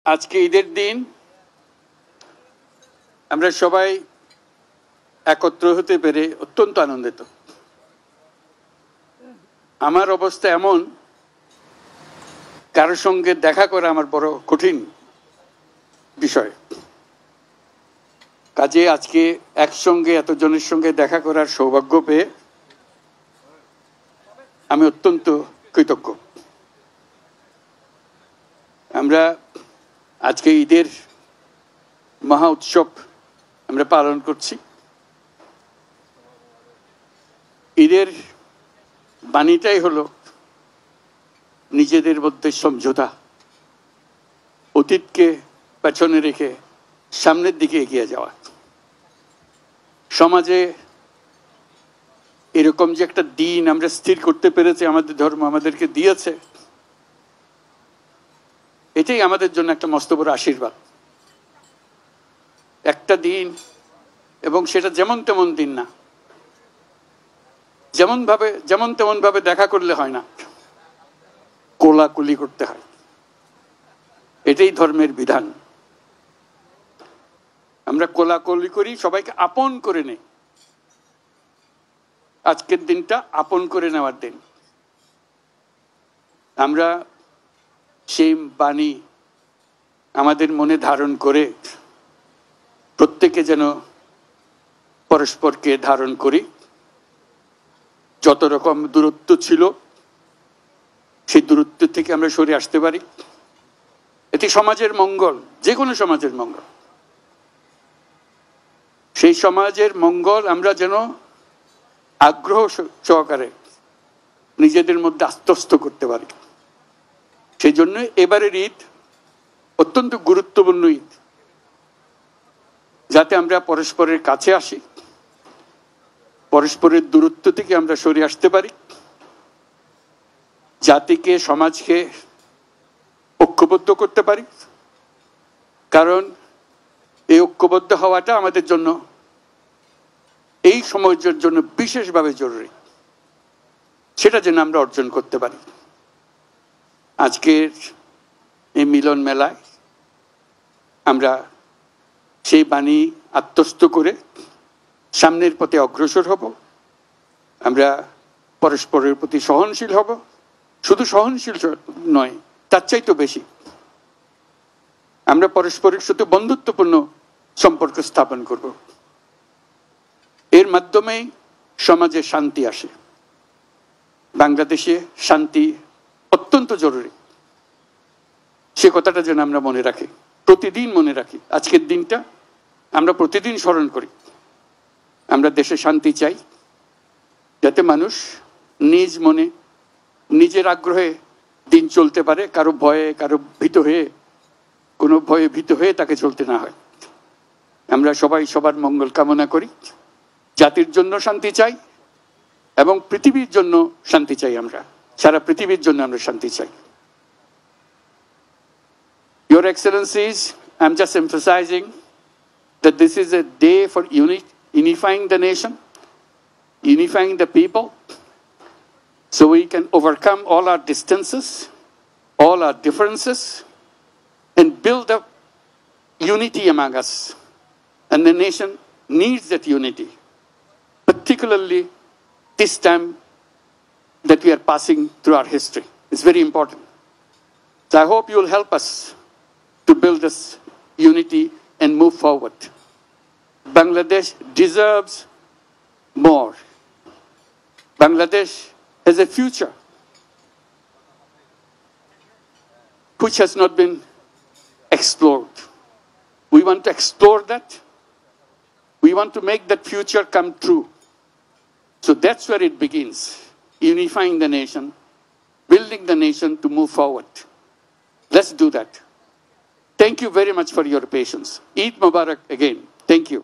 আজকে ঈদের দিন আমরা সবাই একত্র হতে পেরে অত্যন্ত আনন্দিত। আমার অবস্থা এমন, কারোর সঙ্গে দেখা করা আমার বড় কঠিন বিষয়। কাজে আজকে একসঙ্গে এতজনের সঙ্গে দেখা করার সৌভাগ্য পেয়ে আমি অত্যন্ত কৃতজ্ঞ। আমরা আজকে ঈদের মহা উৎসব আমরা পালন করছি। ঈদের বাণীটাই হলো নিজেদের মধ্যে সমঝোতা, অতীতকে পেছনে রেখে সামনের দিকে এগিয়ে যাওয়া। সমাজে এরকম যে একটা দিন আমরা স্থির করতে পেরেছি, আমাদের ধর্ম আমাদেরকে দিয়েছে, এটাই আমাদের জন্য একটা মস্ত বড় আশীর্বাদ। একটা দিন, এবং সেটা যেমন তেমন দিন না, যেমন তেমন ভাবে দেখা করলে হয় না, কোলাকুলি করতে হয়। এটাই ধর্মের বিধান। আমরা কোলাকুলি করি, সবাইকে আপন করে নেই। আজকের দিনটা আপন করে নেওয়ার দিন। আমরা সেই বাণী আমাদের মনে ধারণ করে প্রত্যেকে যেন পরস্পরকে ধারণ করি। যত রকম দূরত্ব ছিল সেই দূরত্ব থেকে আমরা সরে আসতে পারি। এটি সমাজের মঙ্গল, যে কোনো সমাজের মঙ্গল। সেই সমাজের মঙ্গল আমরা যেন আগ্রহ সহকারে নিজেদের মধ্যে আত্মস্থ করতে পারি। সেই জন্য এবারের ঈদ অত্যন্ত গুরুত্বপূর্ণ ঈদ, যাতে আমরা পরস্পরের কাছে আসি, পরস্পরের দূরত্ব থেকে আমরা সরে আসতে পারি, জাতিকে সমাজকে ঐক্যবদ্ধ করতে পারি। কারণ এই ঐক্যবদ্ধ হওয়াটা আমাদের জন্য, এই সমাজের জন্য বিশেষভাবে জরুরি। সেটা যেন আমরা অর্জন করতে পারি। আজকের এই মিলন মেলায় আমরা সেই বাণী আত্মস্থ করে সামনের পথে অগ্রসর হব। আমরা পরস্পরের প্রতি সহনশীল হব। শুধু সহনশীল নয়, তার চাইতেও বেশি আমরা পরস্পরের সাথে বন্ধুত্বপূর্ণ সম্পর্ক স্থাপন করব। এর মাধ্যমেই সমাজে শান্তি আসে। বাংলাদেশে শান্তি অত্যন্ত জরুরি। সে কথাটা যেন আমরা মনে রাখি, প্রতিদিন মনে রাখি। আজকের দিনটা আমরা প্রতিদিন স্মরণ করি। আমরা দেশে শান্তি চাই, যাতে মানুষ নিজ মনে নিজের আগ্রহে দিন চলতে পারে, কারো ভয়ে, কারো ভীত হয়ে, কোনো ভয়ে ভীত হয়ে তাকে চলতে না হয়। আমরা সবাই সবার মঙ্গল কামনা করি। জাতির জন্য শান্তি চাই এবং পৃথিবীর জন্য শান্তি চাই। আমরা সারা পৃথিবীর জন্য আমরা শান্তি চাই। Your Excellencies, I'm just emphasizing that this is a day for unifying the nation, unifying the people, so we can overcome all our distances, all our differences, and build up unity among us. And the nation needs that unity, particularly this time that we are passing through our history. It's very important. So I hope you will help us to build this unity and move forward. Bangladesh deserves more. Bangladesh has a future which has not been explored. We want to explore that. We want to make that future come true. So that's where it begins, unifying the nation, building the nation to move forward. Let's do that. Thank you very much for your patience. Eid Mubarak again. Thank you.